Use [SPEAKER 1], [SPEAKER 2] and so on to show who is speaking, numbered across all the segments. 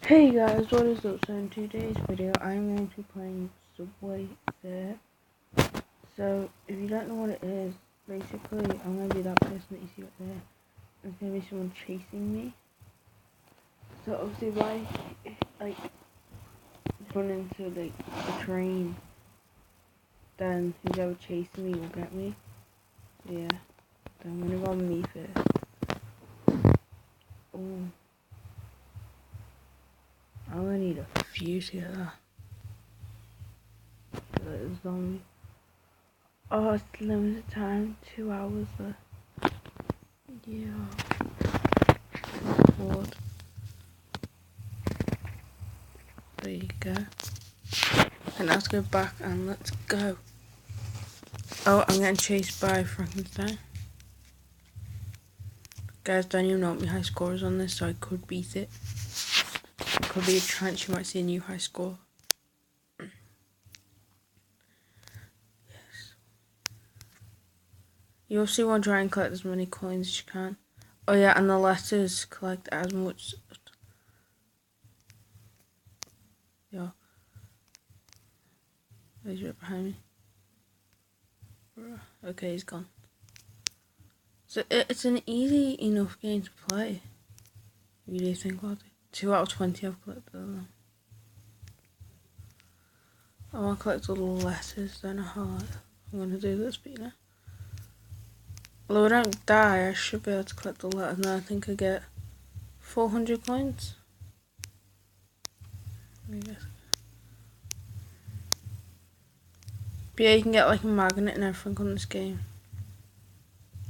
[SPEAKER 1] Hey guys, what is up? So in today's video, I'm going to be playing Subway Surf. So if you don't know what it is, basically I'm going to be that person that you see up there. There's going to be someone chasing me. So obviously if I run into like a train, then who's ever chasing me will get me. So yeah, so I'm going to go on me first. Oh, I'm going to need a fuse here. Zombie. Oh, it's limited time, 2 hours left. Yeah. Board. There you go. And let's go back and let's go. Oh, I'm getting chased by Frankenstein. Guys, don't even know what my high score is on this, so I could beat it. Could be a chance you might see a new high score. Yes. You also want to try and collect as many coins as you can. Oh yeah, and the letters, collect as much. Yeah. He's right behind me. Okay, he's gone. So it's an easy enough game to play. If you do think about it. 2 out of 20 I've collected them. I want to collect all the letters, don't know how I'm going to do this, but you know. Although I don't die, I should be able to collect the letters, and I think I get 400 coins. I guess. But yeah, you can get like a magnet and everything on this game.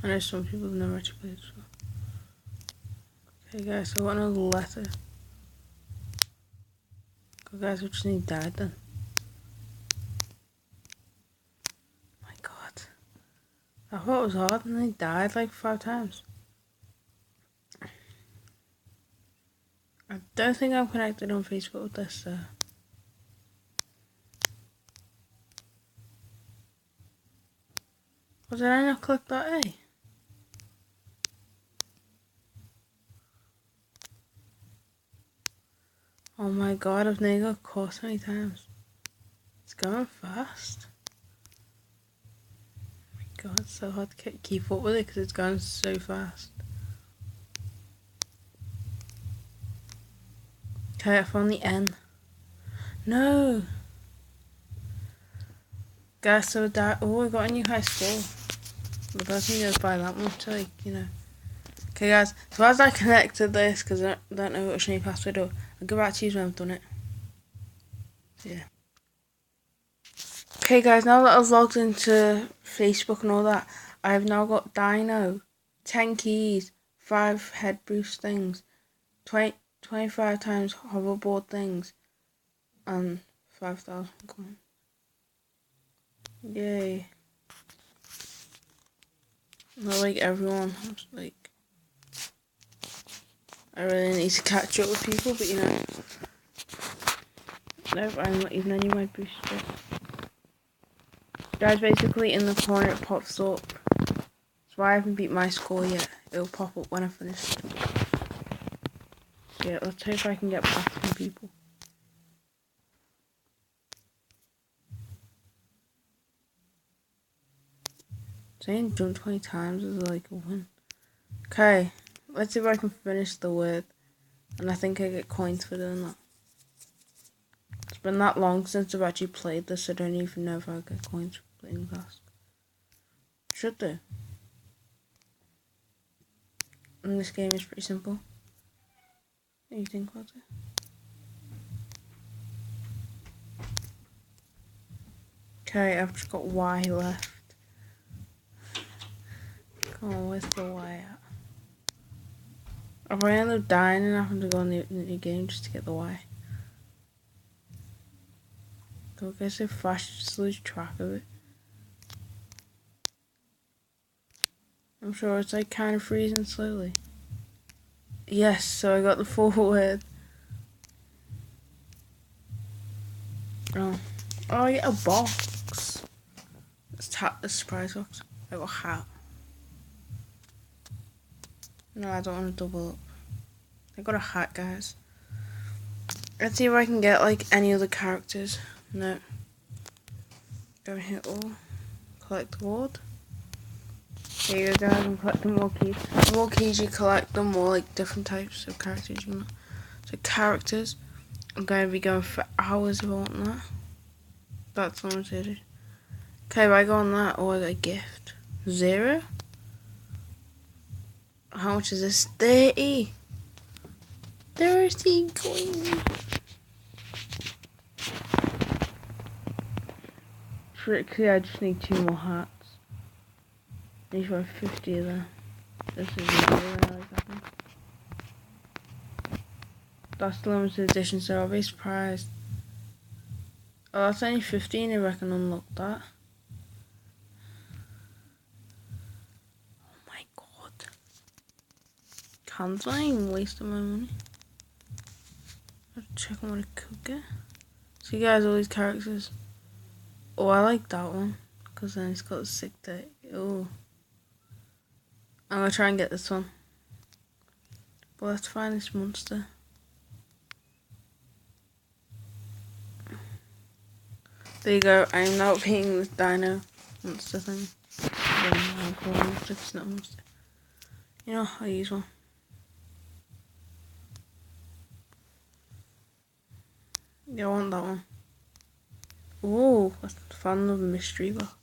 [SPEAKER 1] I know some people have never actually played it before. Okay guys, so I want another letter. Okay guys, we just need died then. My god. I thought it was hard and they died like 5 times. I don't think I'm connected on Facebook with this, so. Did I not click that A? Oh my god, I've nearly got caught so many times. It's going fast. Oh my god, it's so hard to keep up with it because it's going so fast. Okay, I found the N. No! Guys, so that, oh, I got a new high score. But I don't think it goes by that much, like, you know. Okay guys, so as I connected this, because I don't know which new password, I'll go back to you when I've done it. Yeah. Okay guys, now that I've logged into Facebook and all that, I've now got Dino, 10 keys, 5 head boost things, 25 times hoverboard things, and 5,000 coins. Yay. Not like everyone, like, I really need to catch up with people, but you know, no, I'm not even any of my boosters. Guys, basically in the corner it pops up. That's why I haven't beat my score yet. It'll pop up when I finish. Yeah, let's hope I can get past some people. Saying jump 20 times is like a win. Okay, let's see if I can finish the word. And I think I get coins for doing that. It's been that long since I've actually played this, I don't even know if I get coins for playing fast. Should do. And this game is pretty simple. What do you think about it? Okay, I've just got Y left. Come on, where's the Y at? If I end up dying and having to go on the new game just to get the Y. Go get so fast, you just lose track of it. I'm sure it's like kind of freezing slowly. Yes, so I got the full word. Oh, I get a box. Let's tap the surprise box. I got a hat. No, I don't want to double up. I got a hat, guys. Let's see if I can get like any other characters. No. Go here all. Collect award. Here you go guys, I'm collecting more keys. The more keys you collect, the more like different types of characters you want. So characters, I'm going to be going for hours if I want that. That's unlimited. Okay, if I go on that or a gift. 0? How much is this? 30! 30 coins! Tricks, I just need 2 more hats. I need to buy 50 of them. This is really happening. That's the limited edition, so I'll be surprised. Oh, that's only 15 if I can unlock that. Oh my god. Can't I even waste my money? I'll check on what I could get. So you guys, all these characters. Oh, I like that one. Because then it's got a sick day. Oh. I'm going to try and get this one. But let's find this monster. There you go. I'm now being this dino monster thing. I don't know how to call it monster. It's not a monster. You know, I'll use one. Yeah, I want that one. Oh, I found another mystery box.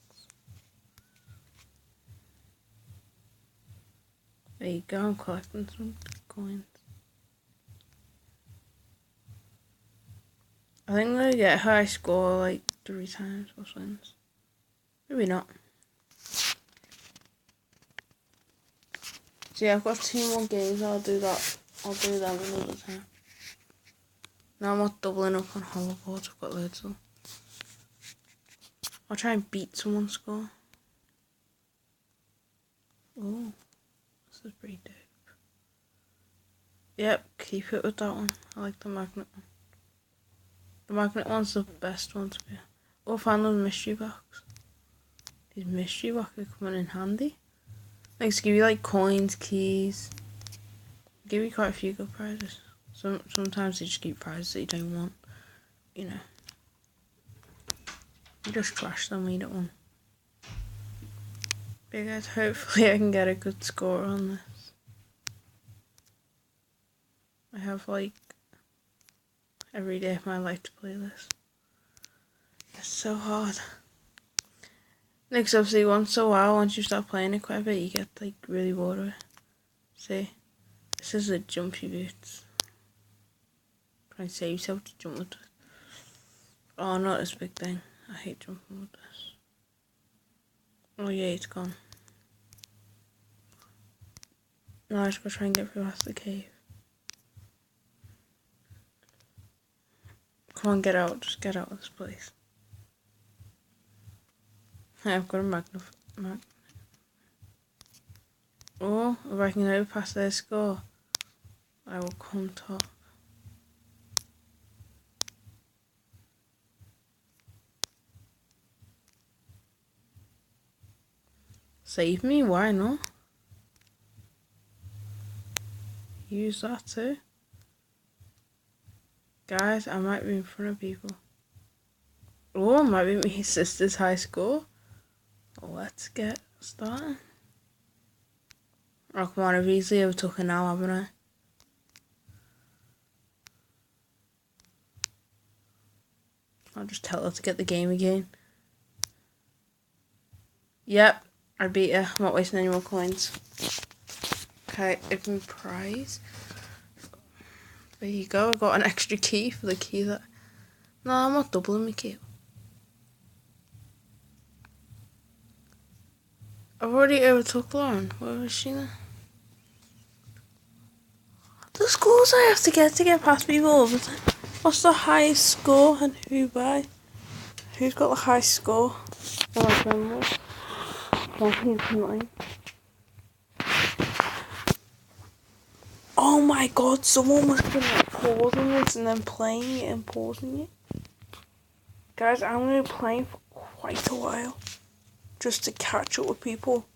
[SPEAKER 1] There you go, I'm collecting some coins. I think I'm gonna get a high score like 3 times or something. Maybe not. So yeah, I've got 2 more games, I'll do that. I'll do them another time. Now I'm not doubling up on hoverboards, I've got loads of them. I'll try and beat someone's score. Oh, this is pretty dope. Yep, keep it with that one. I like the magnet one. The magnet one's the best one to be. Oh, I found another mystery box. These mystery boxes are coming in handy. Like, to give you like coins, keys. Give you quite a few good prizes. Sometimes they just give prizes that you don't want. You know. You just trash them when you don't want. But guys, hopefully I can get a good score on this. I have like every day of my life to play this. It's so hard. Like, obviously once in a while, once you start playing it quite a bit, you get like really bored of it. See? This is the jumpy boots. Try to save yourself to jump with this. Oh, not this big thing. I hate jumping with this. Oh yeah, it's gone. Now I just gotta try and get through past the cave. Come on, get out. Just get out of this place. I've got a magnet. Oh, if I can overpass their score, I will come top. Save me? Why not? Use that too. Guys, I might be in front of people. Oh, might be my sister's high score. Let's get started. Oh, come on, I've easily overtook her now, haven't I? I'll just tell her to get the game again. Yep, I beat her. I'm not wasting any more coins. Okay, open prize. There you go, I got an extra key for the key that... No, I'm not doubling my key. I've already overtook Lauren. Where was she then? The scores I have to get past people all the time. What's the highest score and who by? Who's got the highest score? Oh, my friend was. Oh my god, someone must be like pausing this and then playing it and pausing it. Guys, I'm going to be playing for quite a while. Just to catch up with people.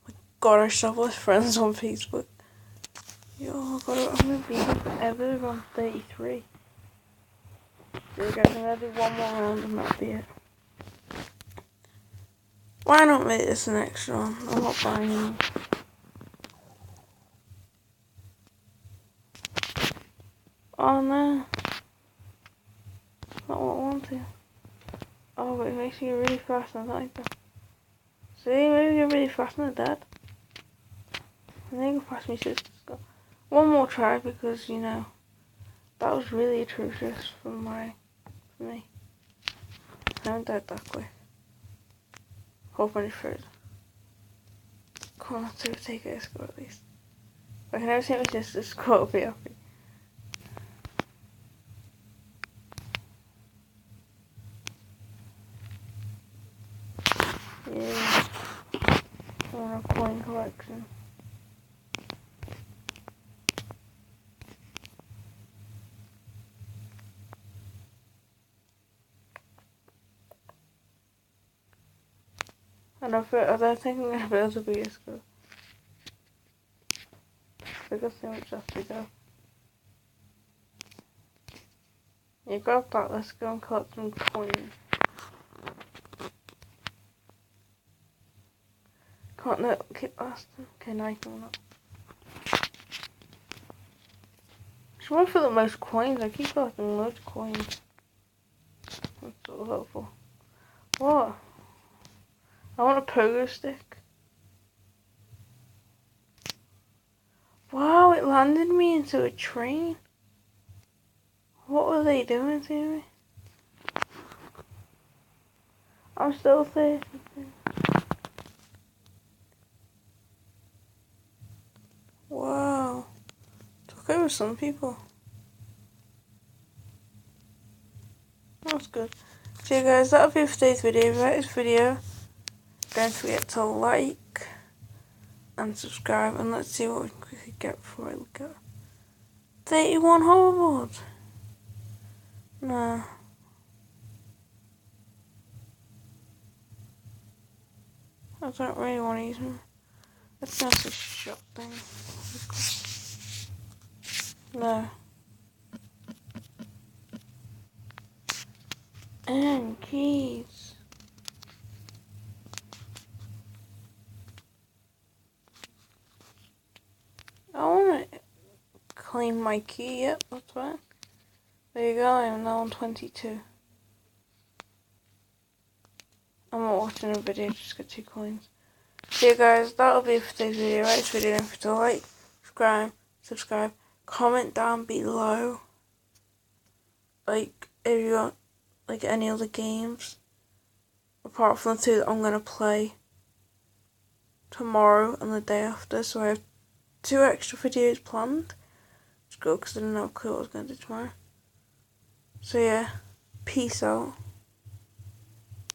[SPEAKER 1] My god, I still have less friends on Facebook. Yo, I'm going to be here forever. I'm 33. So you guys, I'm gonna do one more round and that'll be it. Why not make this an extra one? I'm not buying any. Oh no. Not what I wanted. Oh, but it makes you really fast and I don't like that. See, maybe you're really fast and dead. And then you can pass me sister's go. One more try because, you know, that was really atrocious for me. I haven't died that quick. Hope I further. Come on, let's see if I take a score at least. If I can never take my sister's score, I'll be happy. Yeah. I want a coin collection. And I don't think I'm gonna be able to beat a score. Because so much left to go. You got that, let's go and collect some coins. Can't let keep asking. Okay, now you can not. Just went for the most coins. I keep collecting loads of coins. That's so helpful. What? I want a pogo stick. Wow, it landed me into a train. What were they doing to me? I'm still 30. Wow. Took over some people. That's good. So you guys, that'll be for today's video. If you like this video, don't forget to like and subscribe, and let's see what we could get before I look at 31 hoverboards. Nah. I don't really want to use them. Let's not this shop thing. No. And keys. I want to claim my key. Yep, that's fine. There you go, I am now on 22. I'm not watching a video, just got 2 coins. So yeah guys, that'll be it for today's video. Right, this video, don't forget to like, subscribe, comment down below. Like, if you want, like, any other games. Apart from the 2 that I'm going to play tomorrow and the day after. So I have 2 extra videos planned. Just go because I didn't have a clue what I was going to do tomorrow. So yeah, peace out.